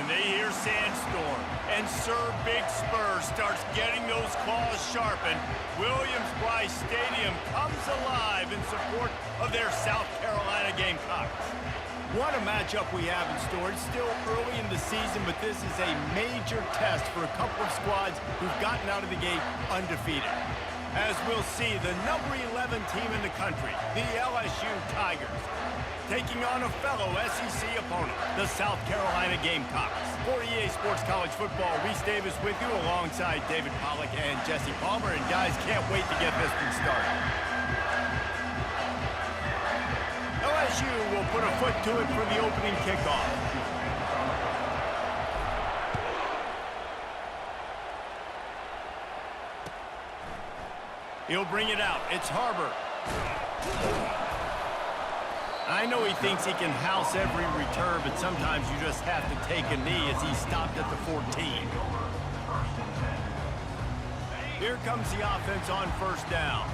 they hear Sandstorm. And Sir Big Spur starts getting those claws sharpened. Williams-Brice Stadium comes alive in support of their South Carolina Gamecocks. What a matchup we have in store. It's still early in the season, but this is a major test for a couple of squads who've gotten out of the gate undefeated. As we'll see, the number 11 team in the country, the LSU Tigers, taking on a fellow SEC opponent, the South Carolina Gamecocks. For EA Sports College Football, Reese Davis with you alongside David Pollack and Jesse Palmer. And guys, can't wait to get this one started. LSU will put a foot to it for the opening kickoff. He'll bring it out. It's Harbor. I know he thinks he can house every return, but sometimes you just have to take a knee as he stopped at the 14. Here comes the offense on first down.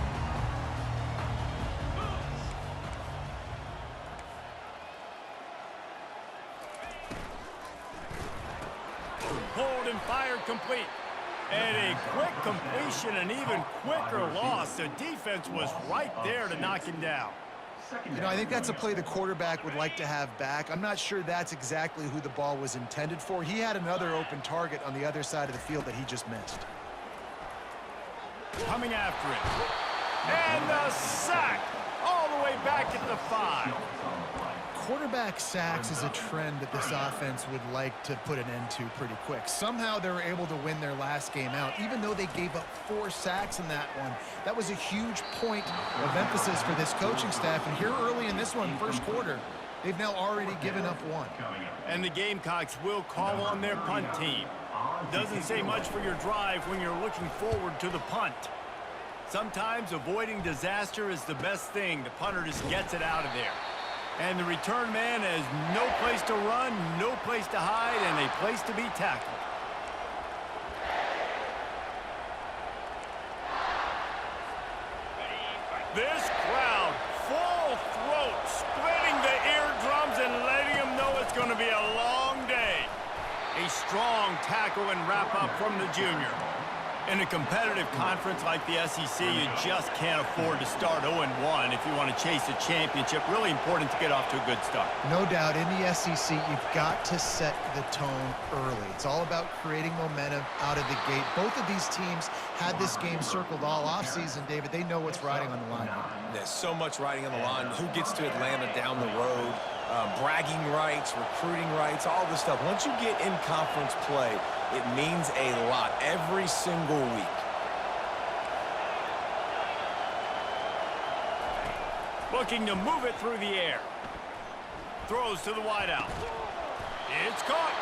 Pulled and fired complete. And a quick completion, an even quicker loss. The defense was right there to knock him down. You know, I think that's a play the quarterback would like to have back. I'm not sure that's exactly who the ball was intended for. He had another open target on the other side of the field that he just missed. Coming after it. And the sack all the way back at the 5. Quarterback sacks is a trend that this offense would like to put an end to pretty quick. Somehow they were able to win their last game out, even though they gave up 4 sacks in that one. That was a huge point of emphasis for this coaching staff. And here early in this one, first quarter, they've now already given up 1. And the Gamecocks will call on their punt team. Doesn't say much for your drive when you're looking forward to the punt. Sometimes avoiding disaster is the best thing. The punter just gets it out of there. And the return man has no place to run, no place to hide, and a place to be tackled. This crowd, full throat, splitting the eardrums and letting them know it's going to be a long day. A strong tackle and wrap-up from the junior. In a competitive conference like the SEC, you just can't afford to start 0-1 if you want to chase a championship. Really important to get off to a good start. No doubt, in the SEC, you've got to set the tone early. It's all about creating momentum out of the gate. Both of these teams had this game circled all offseason, David. They know what's riding on the line. There's so much riding on the line. Who gets to Atlanta down the road? Bragging rights, recruiting rights, all this stuff. Once you get in conference play, it means a lot every single week. Looking to move it through the air. Throws to the wideout. It's caught.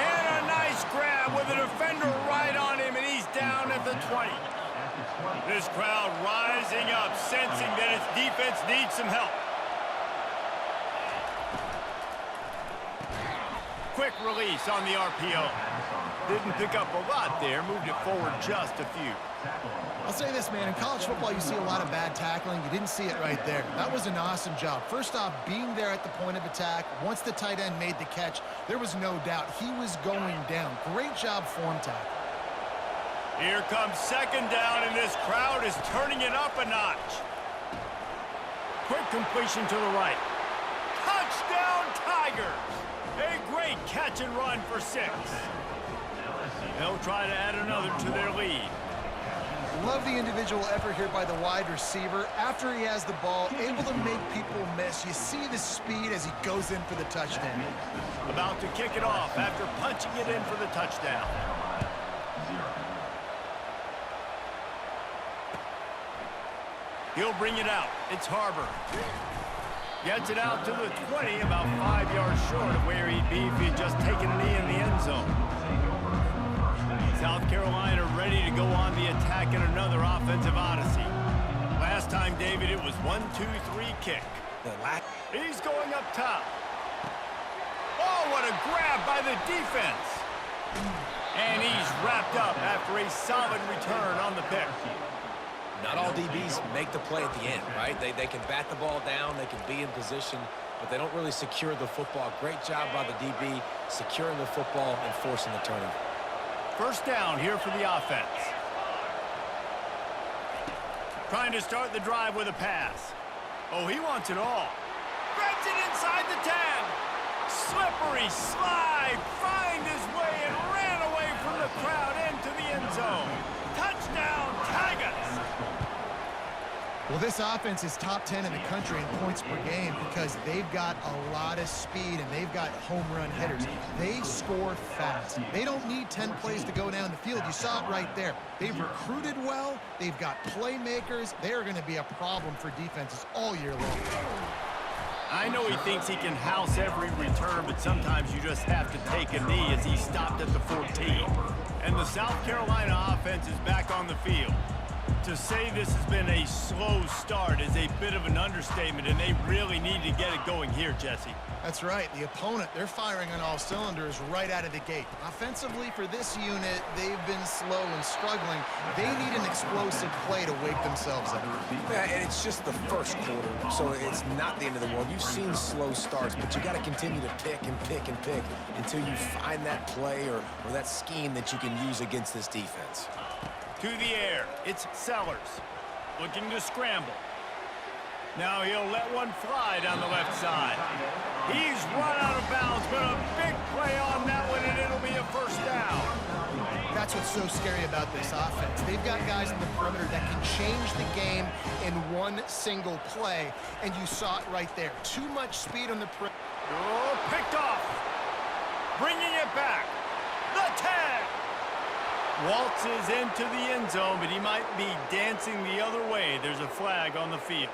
And a nice grab with a defender right on him, and he's down at the 20. This crowd rising up, sensing that its defense needs some help. Quick release on the RPO. Didn't pick up a lot there, moved it forward just a few. I'll say this, man, in college football you see a lot of bad tackling. You didn't see it right there. That was an awesome job. First off, being there at the point of attack. Once the tight end made the catch, there was no doubt he was going down. Great job form tackle. Here comes second down, and this crowd is turning it up a notch. Quick completion to the right. Touchdown Tigers! A great catch and run for 6. They'll try to add another to their lead. Love the individual effort here by the wide receiver. After he has the ball, able to make people miss. You see the speed as he goes in for the touchdown. About to kick it off after punching it in for the touchdown. He'll bring it out. It's Harbor. Gets it out to the 20, about 5 yards short of where he'd be if he'd just taken a knee in the end zone. South Carolina ready to go on the attack in another offensive odyssey. Last time, David, it was 1-2-3 kick. He's going up top. Oh, what a grab by the defense. And he's wrapped up after a solid return on the pick. Not all DBs make the play at the end, right? They can bat the ball down, they can be in position, but they don't really secure the football. Great job by the DB securing the football and forcing the turnover. First down here for the offense. Trying to start the drive with a pass. Oh, he wants it all. Grabs it inside the 10. Slippery slide. Find his way and ran away from the crowd into the end zone. Touchdown, Tigers. Well, this offense is top 10 in the country in points per game because they've got a lot of speed and they've got home run hitters. They score fast. They don't need 10 plays to go down the field. You saw it right there. They've recruited well. They've got playmakers. They're going to be a problem for defenses all year long. I know he thinks he can house every return, but sometimes you just have to take a knee as he stopped at the 14. And the South Carolina offense is back on the field. To say this has been a slow start is a bit of an understatement, and they really need to get it going here, Jesse. That's right. The opponent, they're firing on all cylinders right out of the gate. Offensively, for this unit, they've been slow and struggling. They need an explosive play to wake themselves up. Yeah, and it's just the first quarter, so it's not the end of the world. You've seen slow starts, but you got to continue to pick and pick and pick until you find that play or that scheme that you can use against this defense. To the air, it's Sellers, looking to scramble. Now he'll let one fly down the left side. He's run out of bounds, but a big play on that one, and it'll be a first down. That's what's so scary about this offense. They've got guys in the perimeter that can change the game in one single play, and you saw it right there. Too much speed on the perimeter. Oh, picked off. Bringing it back. The 10. Waltzes into the end zone, but he might be dancing the other way. There's a flag on the field.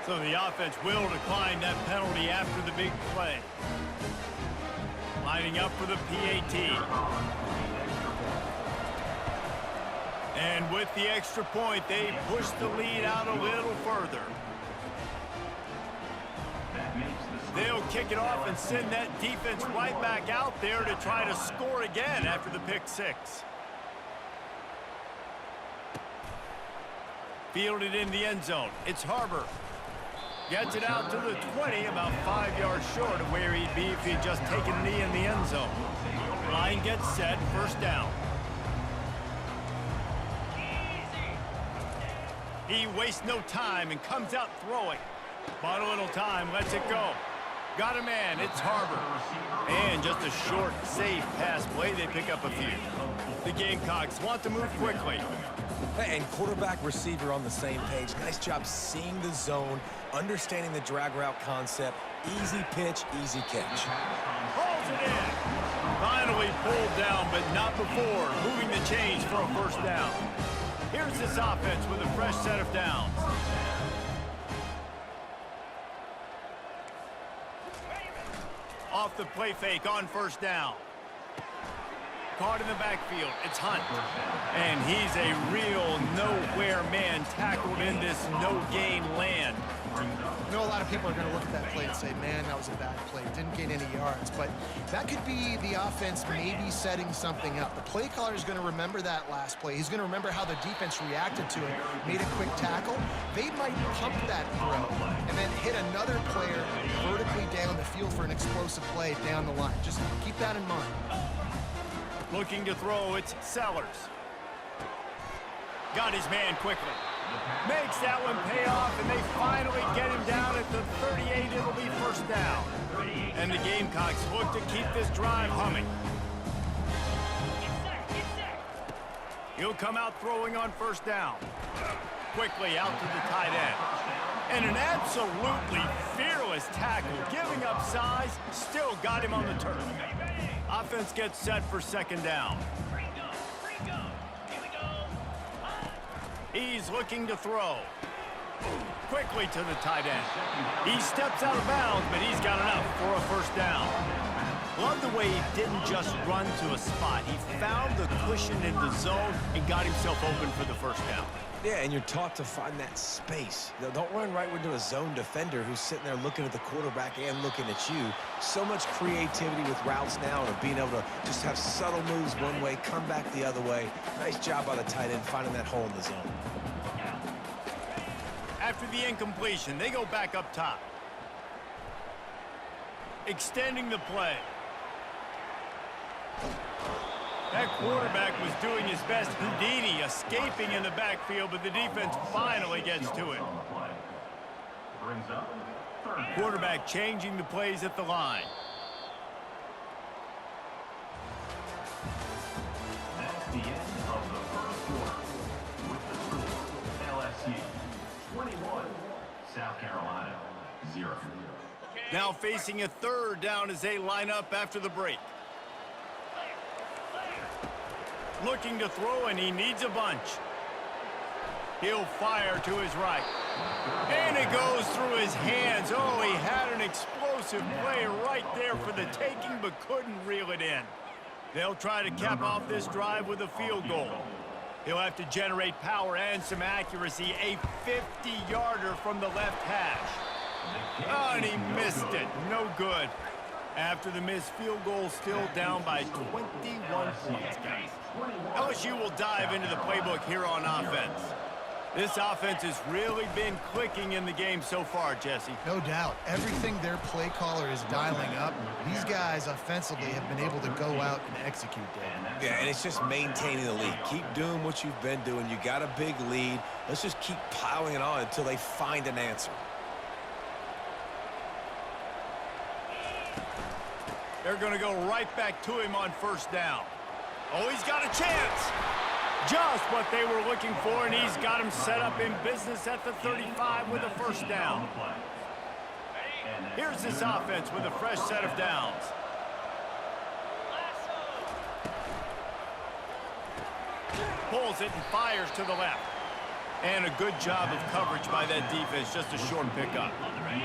So the offense will decline that penalty after the big play. Lining up for the PAT. And with the extra point, they push the lead out a little further. They'll kick it off and send that defense right back out there to try to score again after the pick six. Fielded in the end zone. It's Harbor. Gets it out to the 20, about 5 yards short of where he'd be if he'd just taken a knee in the end zone. Line gets set, first down. He wastes no time and comes out throwing. Bought a little time, lets it go. Got a man, it's Harbor. And just a short, safe pass play, they pick up a few. The Gamecocks want to move quickly. And quarterback receiver on the same page. Nice job seeing the zone, understanding the drag route concept. Easy pitch, easy catch. Hauls it in. Finally pulled down, but not before. Moving the chains for a first down. Here's this offense with a fresh set of downs. Off the play fake on first down. Caught in the backfield, it's Hunt. And he's a real nowhere man tackled in this no-gain land. I know a lot of people are going to look at that play and say, man, that was a bad play. Didn't gain any yards. But that could be the offense maybe setting something up. The play caller is going to remember that last play. He's going to remember how the defense reacted to it, made a quick tackle. They might pump that throw and then hit another player vertically down the field for an explosive play down the line. Just keep that in mind. Looking to throw, it's Sellers. Got his man quickly. Makes that one pay off, and they finally get him down at the 38. It'll be first down. And the Gamecocks look to keep this drive humming. He'll come out throwing on first down. Quickly out to the tight end. And an absolutely fearless tackle, giving up size, still got him on the turf. Offense gets set for second down. He's looking to throw. Quickly to the tight end. He steps out of bounds, but he's got enough for a first down. Love the way he didn't just run to a spot. He found the cushion in the zone and got himself open for the first down. Yeah, and you're taught to find that space. Don't run right into a zone defender who's sitting there looking at the quarterback and looking at you. So much creativity with routes now and being able to just have subtle moves one way, come back the other way. Nice job by the tight end finding that hole in the zone. After the incompletion, they go back up top. extending the play. That quarterback was doing his best Houdini, escaping in the backfield, but the defense finally gets to it. Quarterback changing the plays at the line. That's the end of the first quarter. With the score, LSU 21, South Carolina 0. Now facing a third down as they line up after the break. Looking to throw, and he needs a bunch. He'll fire to his right. And it goes through his hands. Oh, he had an explosive play right there for the taking, but couldn't reel it in. They'll try to cap off this drive with a field goal. He'll have to generate power and some accuracy. A 50-yarder from the left hash. Oh, and he missed it. No good. After the missed field goal, still down by 21 points, guys. LSU will dive into the playbook here on offense. This offense has really been clicking in the game so far, Jesse. No doubt. Everything their play caller is dialing up, these guys offensively have been able to go out and execute that. Yeah, and it's just maintaining the lead. Keep doing what you've been doing. You got a big lead. Let's just keep piling it on until they find an answer. They're going to go right back to him on first down. Oh, he's got a chance. Just what they were looking for, and he's got him set up in business at the 35 with a first down. Here's this offense with a fresh set of downs. Pulls it and fires to the left. And a good job of coverage by that defense, just a short pickup.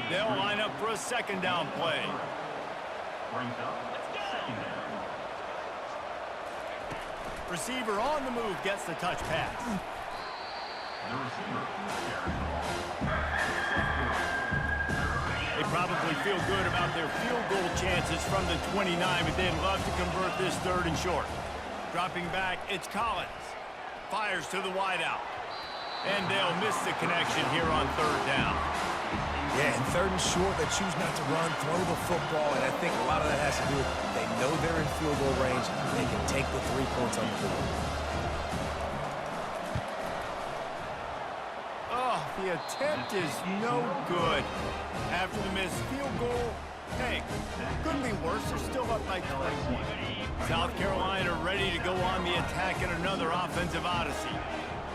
They'll line up for a second down play. Receiver on the move gets the touch pass. They probably feel good about their field goal chances from the 29, but they'd love to convert this third and short. Dropping back, it's Collins. Fires to the wideout. And they'll miss the connection here on third down. Yeah, and third and short, they choose not to run, throw the football, and I think a lot of that has to do with they know they're in field goal range. They can take the 3 points on the board. Oh, the attempt is no good. After the missed field goal, hey, couldn't be worse. They're still up by 21. South Carolina ready to go on the attack in another offensive odyssey.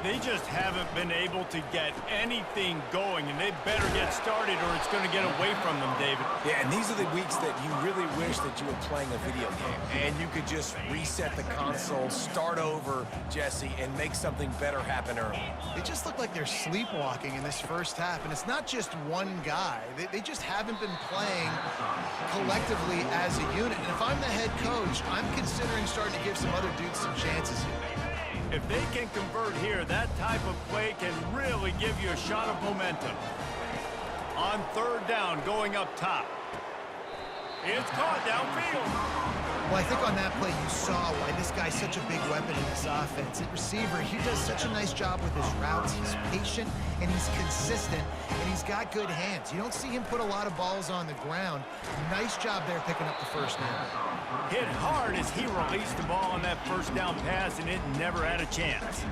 They just haven't been able to get anything going, and they better get started or it's going to get away from them, David. Yeah, and these are the weeks that you really wish that you were playing a video game, and you could just reset the console, start over, Jesse, and make something better happen early. They just look like they're sleepwalking in this first half, and it's not just one guy. They just haven't been playing collectively as a unit, and if I'm the head coach, I'm considering starting to give some other dudes some chances here. If they can convert here, that type of play can really give you a shot of momentum. On third down, going up top. It's caught downfield. Well, I think on that play you saw why this guy's such a big weapon in this offense. At receiver, he does such a nice job with his routes. He's patient, and he's consistent, and he's got good hands. You don't see him put a lot of balls on the ground. Nice job there picking up the first down. Hit hard as he released the ball on that first down pass, and it never had a chance.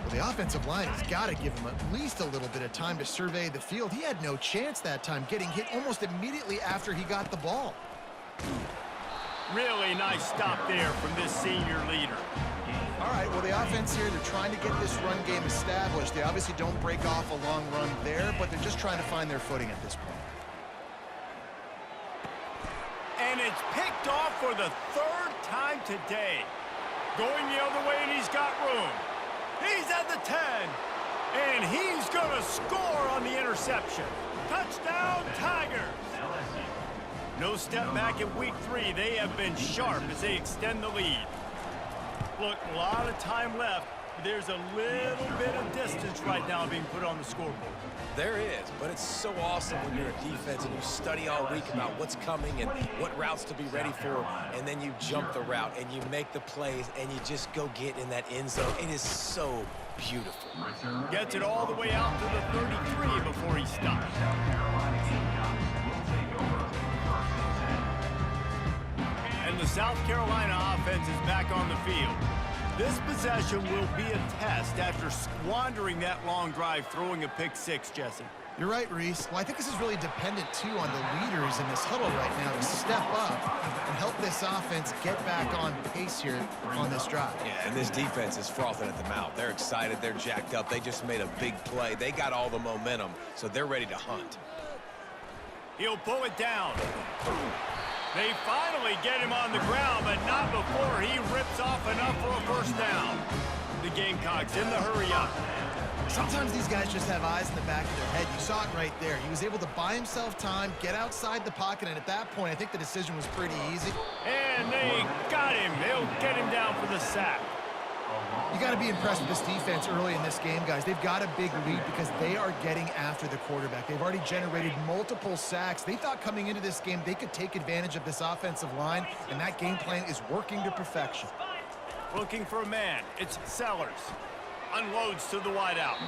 Well, the offensive line has got to give him at least a little bit of time to survey the field. He had no chance that time, getting hit almost immediately after he got the ball. Really nice stop there from this senior leader. All right, well, the offense here, they're trying to get this run game established. They obviously don't break off a long run there, but they're just trying to find their footing at this point. And it's picked off for the third time today. Going the other way, and he's got room. He's at the 10, and he's going to score on the interception. Touchdown, Tigers. No step back in week 3. They have been sharp as they extend the lead. Look, a lot of time left. There's a little bit of distance right now being put on the scoreboard. There is, but it's so awesome when you're a defense and you study all week about what's coming and what routes to be ready for, and then you jump the route and you make the plays and you just go get in that end zone. It is so beautiful. Gets it all the way out to the 33 before he stops. the South Carolina offense is back on the field. This possession will be a test after squandering that long drive throwing a pick six, Jesse. You're right, Reese. Well, I think this is really dependent, too, on the leaders in this huddle right now to step up and help this offense get back on pace here on this drive. Yeah, and this defense is frothing at the mouth. They're excited. They're jacked up. They just made a big play. They got all the momentum, so they're ready to hunt. He'll pull it down. They finally get him on the ground, but not before he rips off enough for a first down. The Gamecocks in the hurry up. Sometimes these guys just have eyes in the back of their head. You saw it right there. He was able to buy himself time, get outside the pocket, and at that point, I think the decision was pretty easy. And they got him. They'll get him down for the sack. You got to be impressed with this defense early in this game, guys. They've got a big lead because they are getting after the quarterback. They've already generated multiple sacks. They thought coming into this game they could take advantage of this offensive line, and that game plan is working to perfection. Looking for a man. It's Sellers. Unloads to the wideout.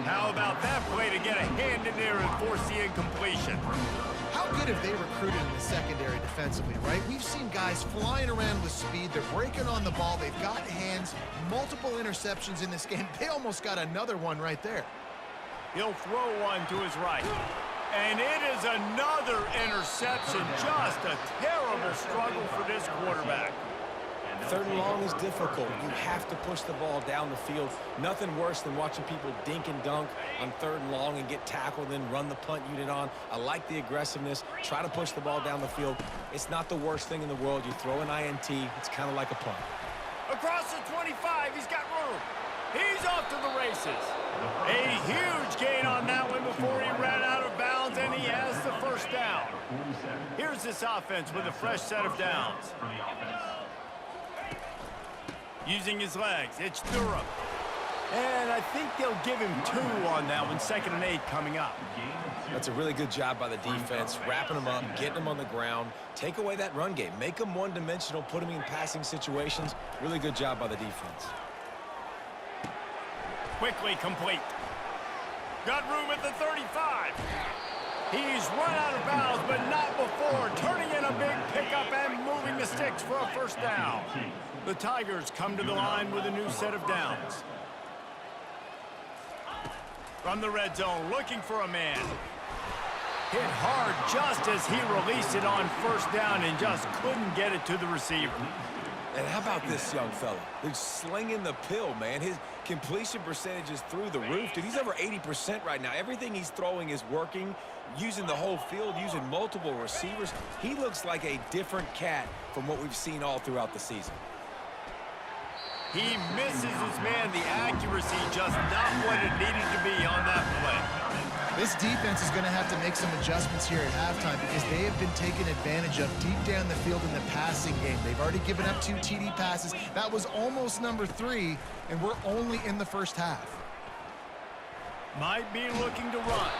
How about that play to get a hand in there and force the incompletion? How good have they recruited in the secondary defensively, right? We've seen guys flying around with speed. They're breaking on the ball. They've got hands. Multiple interceptions in this game. They almost got another one right there. He'll throw one to his right. And it is another interception. Just a terrible struggle for this quarterback. Third and long is difficult. You have to push the ball down the field. Nothing worse than watching people dink and dunk on third and long and get tackled, then run the punt unit on. I like the aggressiveness. Try to push the ball down the field. It's not the worst thing in the world. You throw an INT, it's kind of like a punt. Across the 25, he's got room. He's off to the races. A huge gain on that one before he ran out of bounds, and he has the first down. Here's this offense with a fresh set of downs. Using his legs, it's Durham. And I think they'll give him 2 on that one. 2nd and 8 coming up. That's a really good job by the defense, wrapping them up, getting them on the ground. Take away that run game. Make them one-dimensional, put them in passing situations. Really good job by the defense. Quickly complete. Got room at the 35. He's run out of bounds, but not before turning in a big pickup and moving the sticks for a first down. The Tigers come to the line with a new set of downs. From the red zone, looking for a man. Hit hard just as he released it on first down and just couldn't get it to the receiver. And how about this young fella? He's slinging the pill, man. His completion percentage is through the roof. Dude, he's over 80% right now. Everything he's throwing is working, using the whole field, using multiple receivers. He looks like a different cat from what we've seen all throughout the season. He misses his man. The accuracy just not what it needed to be on that play. This defense is going to have to make some adjustments here at halftime because they have been taken advantage of deep down the field in the passing game. They've already given up 2 TD passes. That was almost number 3, and we're only in the first half. Might be looking to run.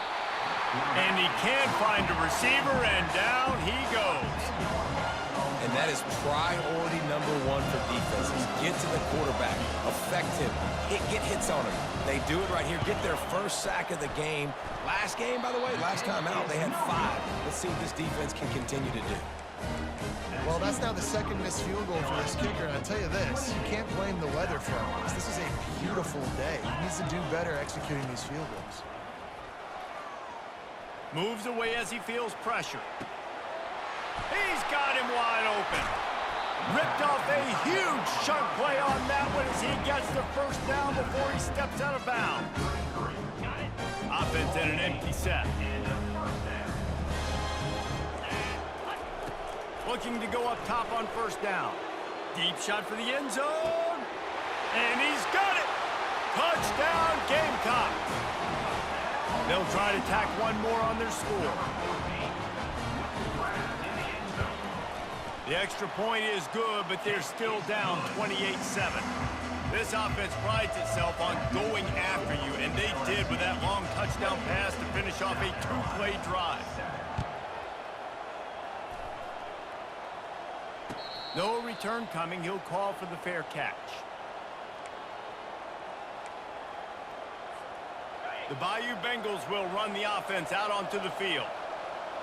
And he can't find a receiver, and down he goes. And that is priority number 1 for defenses. Get to the quarterback. Affect him. Get hits on him. They do it right here. Get their first sack of the game. Last game, by the way, last time out, they had 5. Let's see what this defense can continue to do. Well, that's now the 2nd missed field goal for this kicker, and I'll tell you this, you can't blame the weather for this. This is a beautiful day. He needs to do better executing these field goals. Moves away as he feels pressure. He's got him wide open. Ripped off a huge chunk play on that one as he gets the first down before he steps out of bounds. Offense in an empty set. Looking to go up top on first down. Deep shot for the end zone. And he's got it. Touchdown Gamecocks. They'll try to tack one more on their score. The extra point is good, but they're still down 28-7. This offense prides itself on going after you, and they did with that long touchdown pass to finish off a 2-play drive. No return coming. He'll call for the fair catch. The Bayou Bengals will run the offense out onto the field.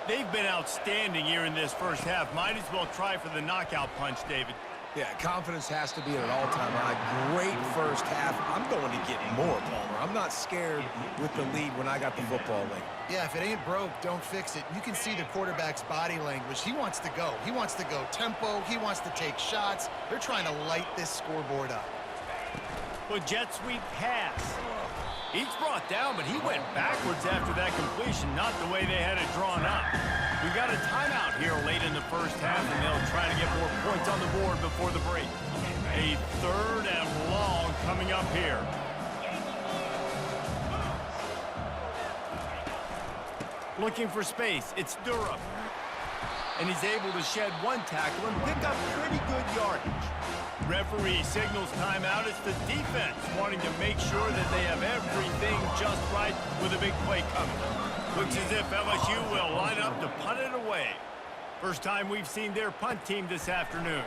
They've been outstanding here in this first half. Might as well try for the knockout punch, David. Yeah, confidence has to be at an all-time high. Great first half. I'm going to get more, Palmer. I'm not scared with the lead when I got the football late. Yeah, if it ain't broke, don't fix it. You can see the quarterback's body language. He wants to go. He wants to go tempo. He wants to take shots. They're trying to light this scoreboard up. Well, jet sweep pass. He's brought down, but he went backwards after that completion, not the way they had it drawn up. We got a timeout here late in the first half, and they'll try to get more points on the board before the break. A 3rd and long coming up here. Looking for space. It's Durham. And he's able to shed one tackle and pick up pretty good yardage. Referee signals timeout. It's the defense wanting to make sure that they have everything just right with a big play coming. Looks as if LSU will line up to punt it away. First time we've seen their punt team this afternoon.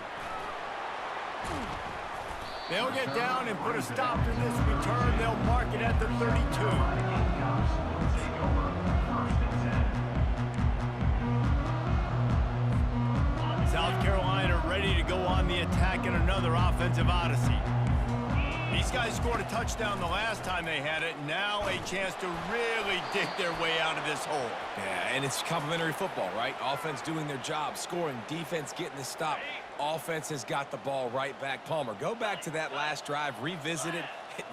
They'll get down and put a stop to this return. They'll mark it at the 32. South Carolina ready to go on the attack in another offensive odyssey. These guys scored a touchdown the last time they had it. Now a chance to really dig their way out of this hole. Yeah, and it's complimentary football, right? Offense doing their job, scoring, defense getting the stop. Offense has got the ball right back. Palmer, go back to that last drive, revisit it,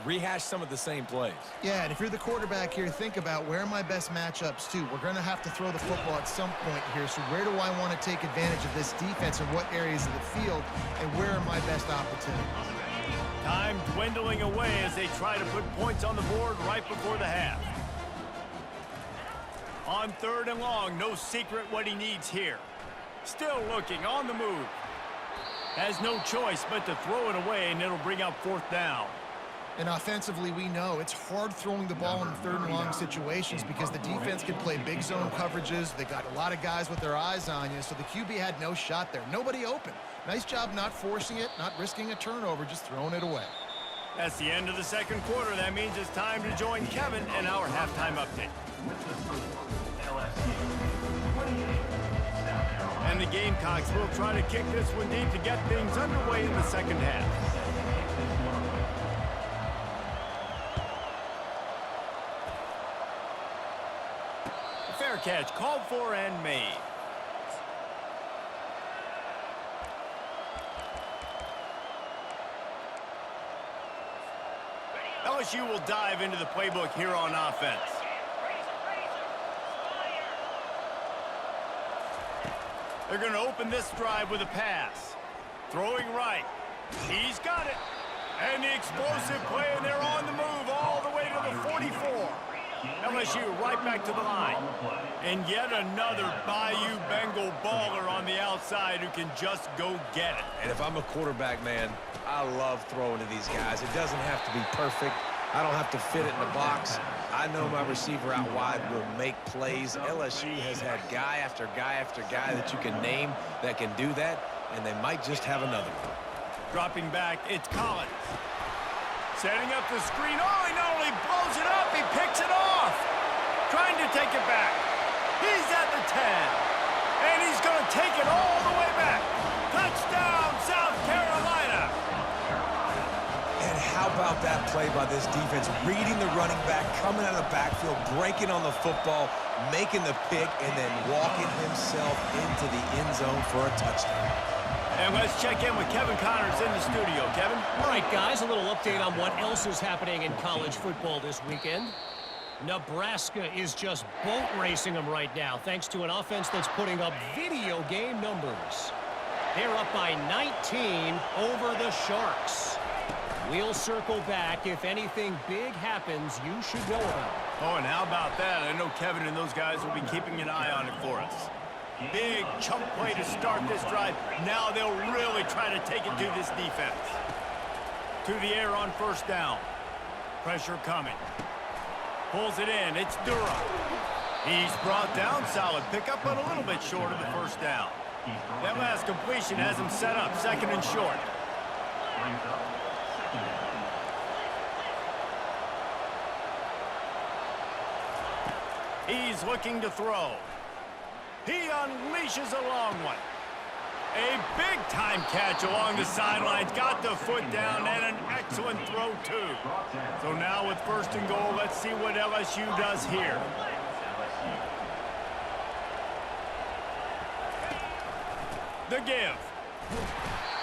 rehash some of the same plays. Yeah, and if you're the quarterback here, think about where are my best matchups too. We're going to have to throw the football at some point here, so where do I want to take advantage of this defense and what areas of the field, and where are my best opportunities? Time dwindling away as they try to put points on the board right before the half. On 3rd and long, no secret what he needs here. Still looking, on the move. Has no choice but to throw it away, and it'll bring up 4th down. And offensively, we know it's hard throwing the ball in 3rd and long situations because the defense can play big zone coverages. They got a lot of guys with their eyes on you, so the QB had no shot there. Nobody open. Nice job not forcing it, not risking a turnover, just throwing it away. That's the end of the second quarter. That means it's time to join Kevin and our halftime update. And the Gamecocks will try to kick this one deep to get things underway in the second half. Fair catch, called for and made. LSU will dive into the playbook here on offense. They're going to open this drive with a pass. Throwing right. He's got it. And the explosive play, and they're on the move all the way to the 44. LSU right back to the line. And yet another Bayou Bengal baller on the outside who can just go get it. And if I'm a quarterback, man, I love throwing to these guys. It doesn't have to be perfect. I don't have to fit it in the box. I know my receiver out wide will make plays. LSU has had guy after guy after guy that you can name that can do that, and they might just have another one. Dropping back, it's Collins. Setting up the screen. Oh, he not only blows it up, he picks it off. Trying to take it back. He's at the 10. And he's going to take it all the way back. Touchdown, South Carolina. And how about that play by this defense? Reading the running back, coming out of the backfield, breaking on the football, making the pick, and then walking himself into the end zone for a touchdown. And let's check in with Kevin Connors in the studio. Kevin? All right, guys, a little update on what else is happening in college football this weekend. Nebraska is just boat racing them right now, thanks to an offense that's putting up video game numbers. They're up by 19 over the Sharks. We'll circle back. If anything big happens, you should know about it. Oh, and how about that? I know Kevin and those guys will be keeping an eye on it for us. Big chunk play to start this drive. Now they'll really try to take it to this defense. To the air on first down. Pressure coming. Pulls it in. It's Durham. He's brought down. Solid pickup, but a little bit short of the first down. That last completion has him set up. 2nd and short. He's looking to throw. He unleashes a long one. A big-time catch along the sidelines. Got the foot down and an excellent throw, too. So now with 1st and goal, let's see what LSU does here. The give.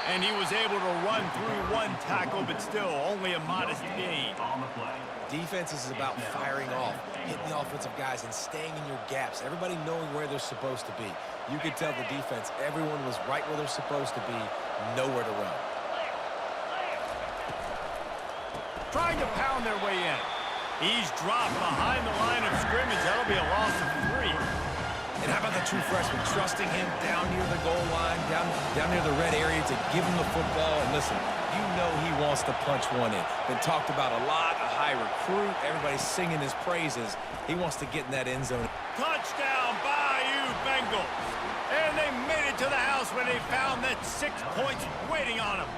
And he was able to run through one tackle, but still only a modest gain. Defense is about firing off, hitting the offensive guys, and staying in your gaps. Everybody knowing where they're supposed to be. You could tell the defense, everyone was right where they're supposed to be, nowhere to run. Trying to pound their way in. He's dropped behind the line of scrimmage. That'll be a loss of 3. And how about the true freshman, trusting him down near the goal line, down near the red area to give him the football. And listen, you know he wants to punch one in. Been talked about a lot, a high recruit. Everybody's singing his praises. He wants to get in that end zone. Touchdown, Bayou Bengals. And they made it to the house when they found that 6 points waiting on them.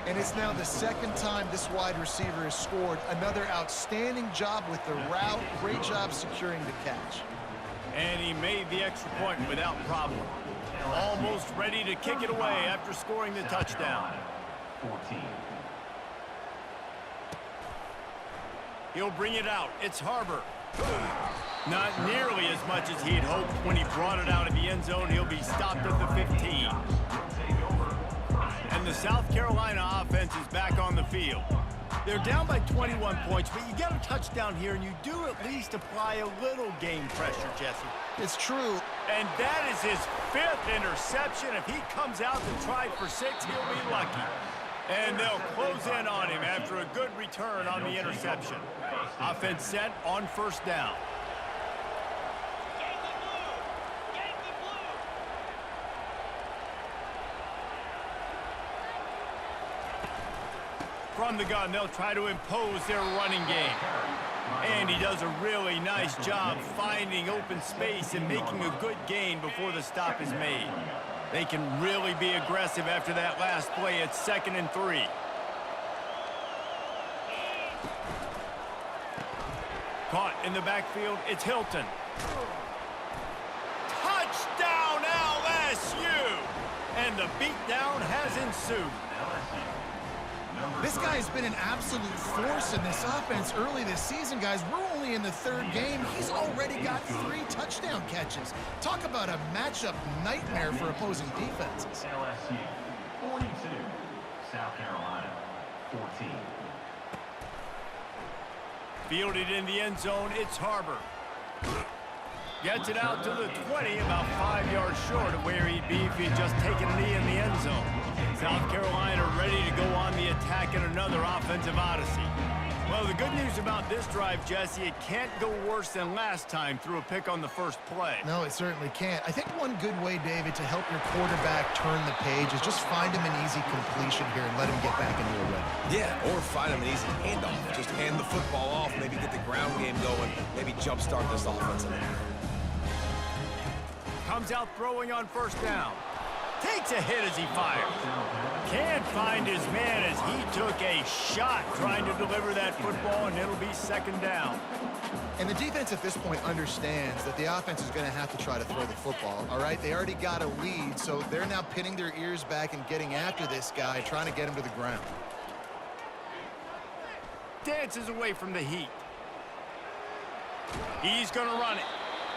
And it's now the 2nd time this wide receiver has scored. Another outstanding job with the route. Great job securing the catch. And he made the extra point without problem. Almost ready to kick it away after scoring the touchdown. 14. He'll bring it out. It's Harbor. Not nearly as much as he'd hoped when he brought it out of the end zone. He'll be stopped at the 15. And the South Carolina offense is back on the field. They're down by 21 points, but you get a touchdown here, and you do at least apply a little game pressure, Jesse. It's true. And that is his 5th interception. If he comes out to try for 6, he'll be lucky. And they'll close in on him after a good return on the interception. Offense set on 1st down. From the gun, they'll try to impose their running game. And he does a really nice job finding open space and making a good gain before the stop is made. They can really be aggressive after that last play. It's 2nd and 3. Caught in the backfield, it's Hilton. Touchdown, LSU! And the beatdown has ensued. This guy has been an absolute force in this offense early this season, guys. We're only in the 3rd game. He's already got 3 touchdown catches. Talk about a matchup nightmare for opposing defenses. LSU 42, South Carolina 14. Fielded in the end zone, it's Harbor. Gets it out to the 20, about 5 yards short of where he'd be if he'd just taken a knee in the end zone. South Carolina ready to go on the attack in another offensive odyssey. Well, the good news about this drive, Jesse, it can't go worse than last time through a pick on the first play. No, it certainly can't. I think one good way, David, to help your quarterback turn the page is just find him an easy completion here and let him get back into a rhythm. Yeah, or find him an easy handoff. Just hand the football off, maybe get the ground game going, maybe jumpstart this offense a little bit. Comes out throwing on 1st down. Takes a hit as he fires. Can't find his man as he took a shot trying to deliver that football, and it'll be 2nd down. And the defense at this point understands that the offense is going to have to try to throw the football, all right? They already got a lead, so they're now pinning their ears back and getting after this guy, trying to get him to the ground. Dances away from the heat. He's going to run it.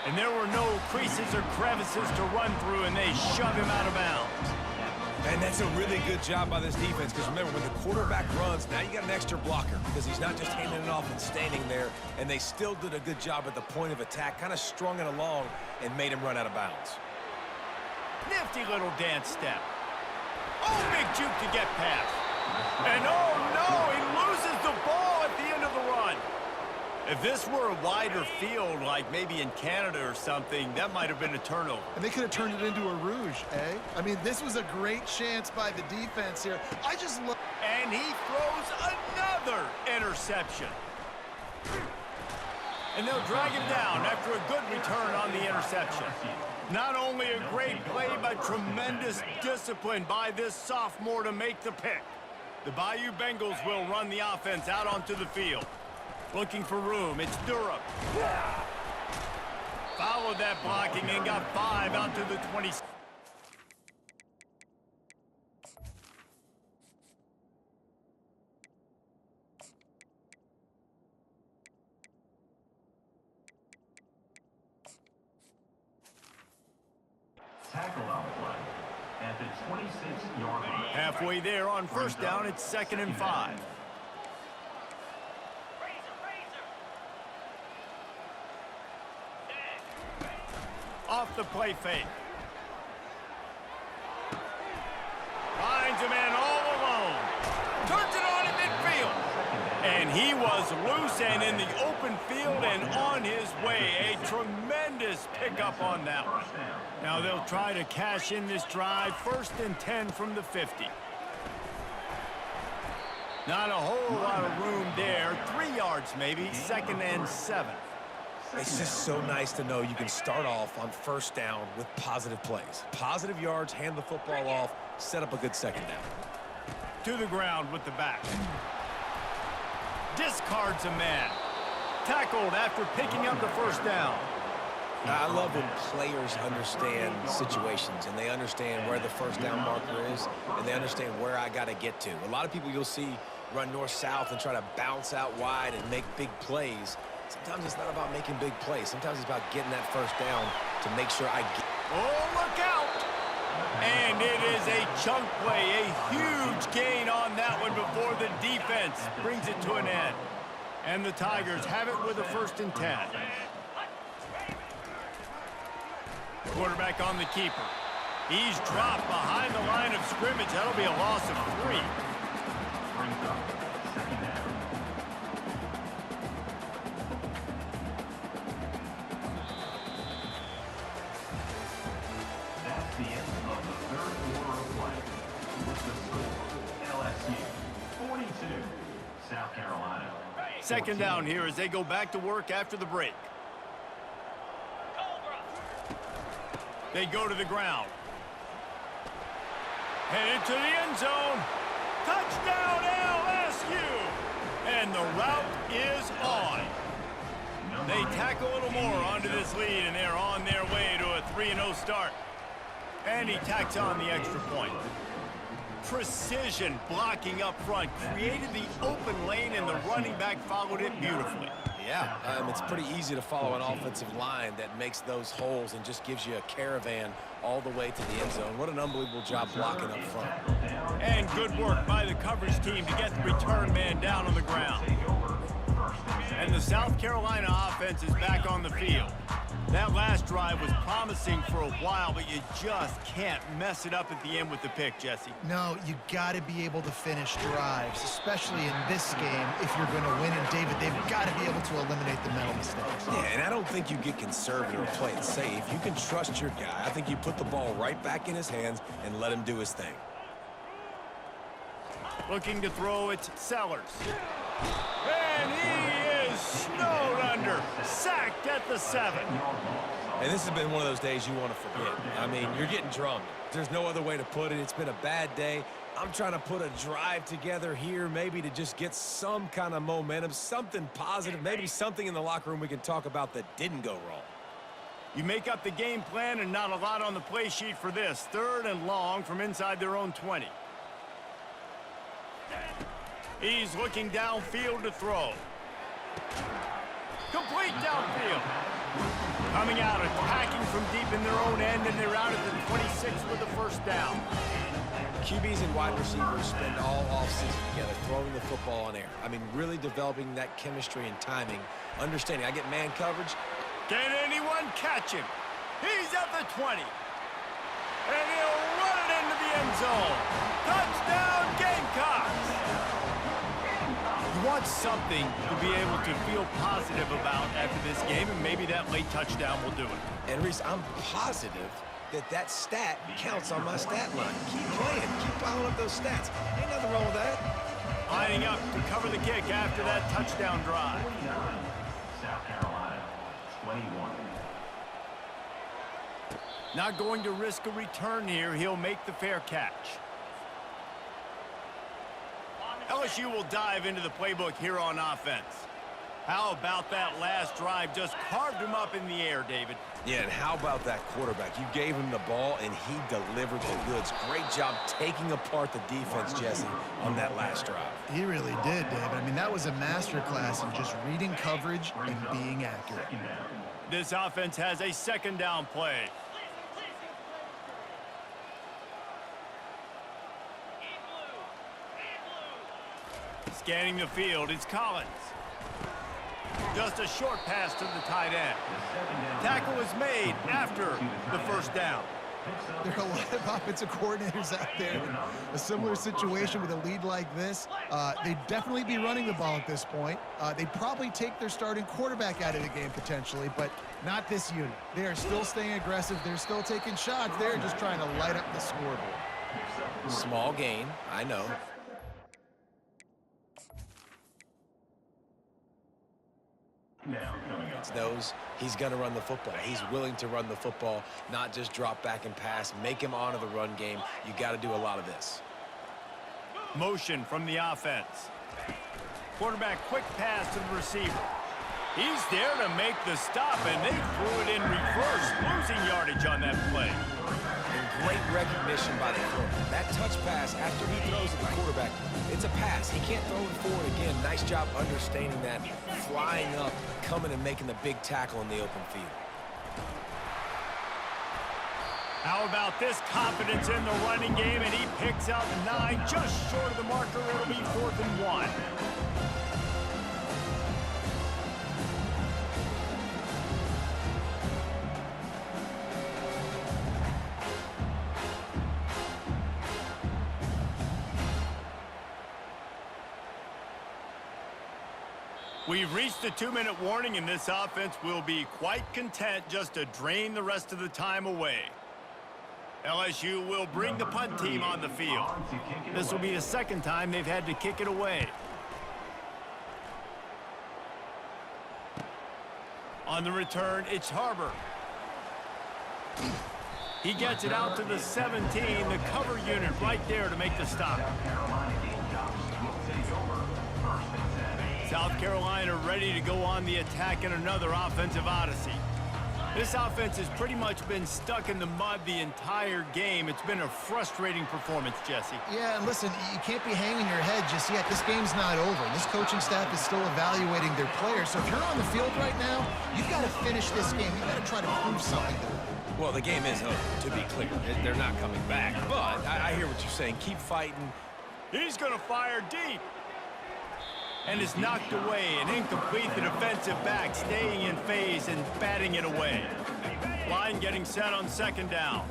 And there were no creases or crevices to run through, and they shove him out of bounds. And that's a really good job by this defense, because remember, when the quarterback runs, now you got an extra blocker, because he's not just handing it off and standing there, and they still did a good job at the point of attack, kind of strung it along and made him run out of bounds. Nifty little dance step. Oh, big juke to get past. And oh no, he loses the ball at the end of the run. If this were a wider field, like maybe in Canada or something, that might have been a turnover. And they could have turned it into a rouge, eh? I mean, this was a great chance by the defense here. I just look. And he throws another interception. And they'll drag him down after a good return on the interception. Not only a great play, but tremendous discipline by this sophomore to make the pick. The Bayou Bengals will run the offense out onto the field. Looking for room, it's Durham. followed that blocking and got 5 out to the 20. Tackle on the play at the 26-yard line. Halfway there on first down, it's 2nd and 5. Off the play fake. Finds a man all alone. Turns it on in midfield. And he was loose and in the open field and on his way. A tremendous pickup on that one. Now they'll try to cash in this drive. 1st and 10 from the 50. Not a whole lot of room there. 3 yards maybe. 2nd and 7. It's just so nice to know you can start off on first down with positive plays. Positive yards, hand the football off, set up a good second down. To the ground with the back. Discards a man. Tackled after picking up the first down. I love when players understand situations and they understand where the first down marker is and they understand where I got to get to. A lot of people you'll see run north-south and try to bounce out wide and make big plays. Sometimes it's not about making big plays. Sometimes it's about getting that first down to make sure I get. Oh, look out! And it is a chunk play, a huge gain on that one before the defense brings it to an end. And the Tigers have it with a 1st and 10. Quarterback on the keeper. He's dropped behind the line of scrimmage. That'll be a loss of 3. Brings up 2nd down. That's the end of the 3rd quarter of play. With the score, LSU 42, South Carolina. 2nd down here as they go back to work after the break. They go to the ground. Headed to the end zone. Touchdown LSU! And the route is on. They tack a little more onto this lead, and they're on their way to a 3-0 start. And he tacks on the extra point. Precision blocking up front. Created the open lane, and the running back followed it beautifully. Yeah, it's pretty easy to follow an offensive line that makes those holes and just gives you a caravan all the way to the end zone. What an unbelievable job blocking up front. And good work by the coverage team to get the return man down on the ground. And the South Carolina offense is back on the field. That last drive was promising for a while, but you just can't mess it up at the end with the pick, Jesse. No, you got to be able to finish drives, especially in this game if you're going to win. And, David, they've got to be able to eliminate the mental mistakes. Yeah, and I don't think you get conservative or play it safe. You can trust your guy. I think you put the ball right back in his hands and let him do his thing. Looking to throw, it's Sellers. And he is snowed under. Sacked at the 7. And this has been one of those days you want to forget. I mean, you're getting drummed. There's no other way to put it. It's been a bad day. I'm trying to put a drive together here, maybe to just get some kind of momentum, something positive, maybe something in the locker room we can talk about that didn't go wrong. You make up the game plan and not a lot on the play sheet for this. 3rd and long from inside their own 20. He's looking downfield to throw. Complete downfield. Coming out, attacking from deep in their own end, and they're out at the 26 with the 1st down. QBs and wide receivers spend all offseason together throwing the football in air. I mean, really developing that chemistry and timing. Understanding, I get man coverage. Can anyone catch him? He's at the 20. And he'll run it into the end zone. Touchdown, Gamecocks! You want something to be able to feel positive about after this game, and maybe that late touchdown will do it. And Reese, I'm positive that stat counts on my stat line. Keep playing. Keep piling up those stats. Ain't nothing wrong with that. Lining up to cover the kick after that touchdown drive. 49, South Carolina 21. Not going to risk a return here. He'll make the fair catch. LSU will dive into the playbook here on offense. How about that last drive? Just carved him up in the air, David. Yeah, and how about that quarterback? You gave him the ball, and he delivered the goods. Great job taking apart the defense, Jesse, on that last drive. He really did, David. I mean, that was a masterclass in just reading coverage and being accurate. This offense has a second down play. Scanning the field, it's Collins. Just a short pass to the tight end. Tackle is made after the first down. There are a lot of offensive coordinators out there in a similar situation with a lead like this. They'd definitely be running the ball at this point. They'd probably take their starting quarterback out of the game potentially, but not this unit. They are still staying aggressive. They're still taking shots. They're just trying to light up the scoreboard. Small gain, I know. Knows he's going to run the football. He's willing to run the football, not just drop back and pass, make him honor the run game. You got to do a lot of this. Motion from the offense. Quarterback quick pass to the receiver. He's there to make the stop, and they threw it in reverse, losing yardage on that play. And great recognition by the corner. That touch pass after he throws at the quarterback, it's a pass. He can't throw it forward again. Nice job understanding that, flying up, coming and making the big tackle in the open field. How about this confidence in the running game, and he picks up 9, just short of the marker. It'll be 4th and 1. We've reached a 2-minute warning, and this offense will be quite content just to drain the rest of the time away. LSU will bring the punt team on the field. This will be the second time they've had to kick it away. On the return, it's Harbor. He gets it out to the 17, the cover unit right there to make the stop. South Carolina ready to go on the attack in another offensive odyssey. This offense has pretty much been stuck in the mud the entire game. It's been a frustrating performance, Jesse. Yeah, and listen, you can't be hanging your head just yet. This game's not over. This coaching staff is still evaluating their players. So if you're on the field right now, you've got to finish this game. You've got to try to prove something to them. Well, the game is over, to be clear. They're not coming back. But I hear what you're saying. Keep fighting. He's going to fire deep. And is knocked away, and incomplete. The defensive back staying in phase and batting it away. Line getting set on second down.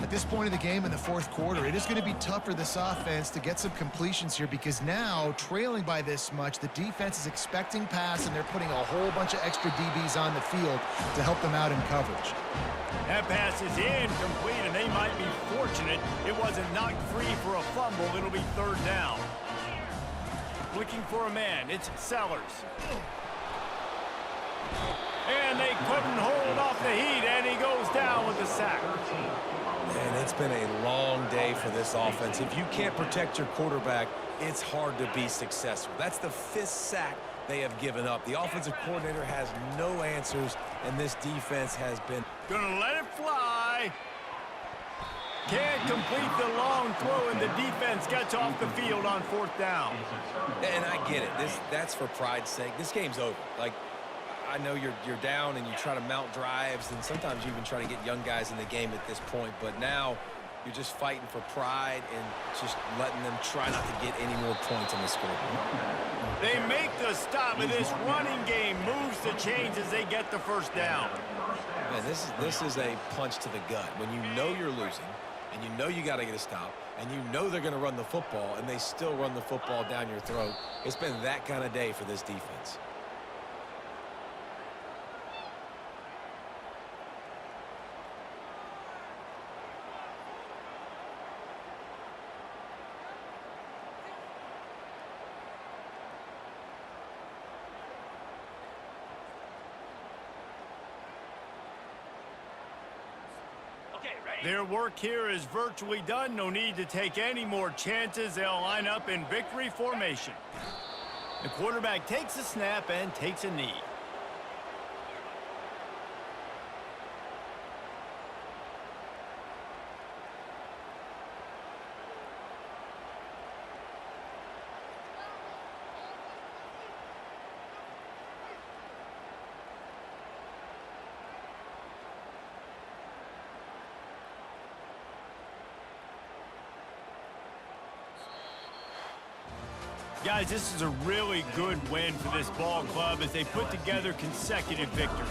At this point of the game in the fourth quarter, it is going to be tough for this offense to get some completions here because now, trailing by this much, the defense is expecting pass, and they're putting a whole bunch of extra DBs on the field to help them out in coverage. That pass is incomplete, and they might be fortunate it wasn't knocked free for a fumble. It'll be third down. Looking for a man, it's Sellers. And they couldn't hold off the heat, and he goes down with a sack. Man, it's been a long day for this offense. If you can't protect your quarterback, it's hard to be successful. That's the 5th sack they have given up. The offensive coordinator has no answers, and this defense has been... Gonna let it fly. Can't complete the long throw, and the defense gets off the field on 4th down. And I get it. That's for pride's sake. This game's over. Like, I know you're down and you try to mount drives, and sometimes you even try to get young guys in the game at this point. But now you're just fighting for pride and just letting them try not to get any more points on the scoreboard. They make the stop, and this running game moves the chains as they get the first down. Man, this is a punch to the gut. When you know you're losing, and you know you got to get a stop, and you know they're going to run the football, and they still run the football down your throat. It's been that kind of day for this defense. Their work here is virtually done. No need to take any more chances. They'll line up in victory formation. The quarterback takes a snap and takes a knee. Guys, this is a really good win for this ball club as they put together consecutive victories.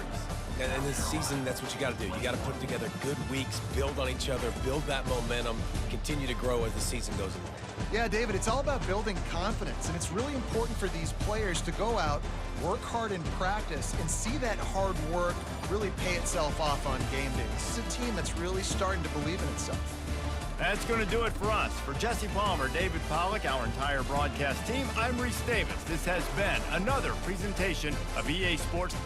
And in this season, that's what you got to do. You got to put together good weeks, build on each other, build that momentum, continue to grow as the season goes along. Yeah, David, it's all about building confidence, and it's really important for these players to go out, work hard in practice, and see that hard work really pay itself off on game day. This is a team that's really starting to believe in itself. That's going to do it for us. For Jesse Palmer, David Pollack, our entire broadcast team, I'm Reese Davis. This has been another presentation of EA Sports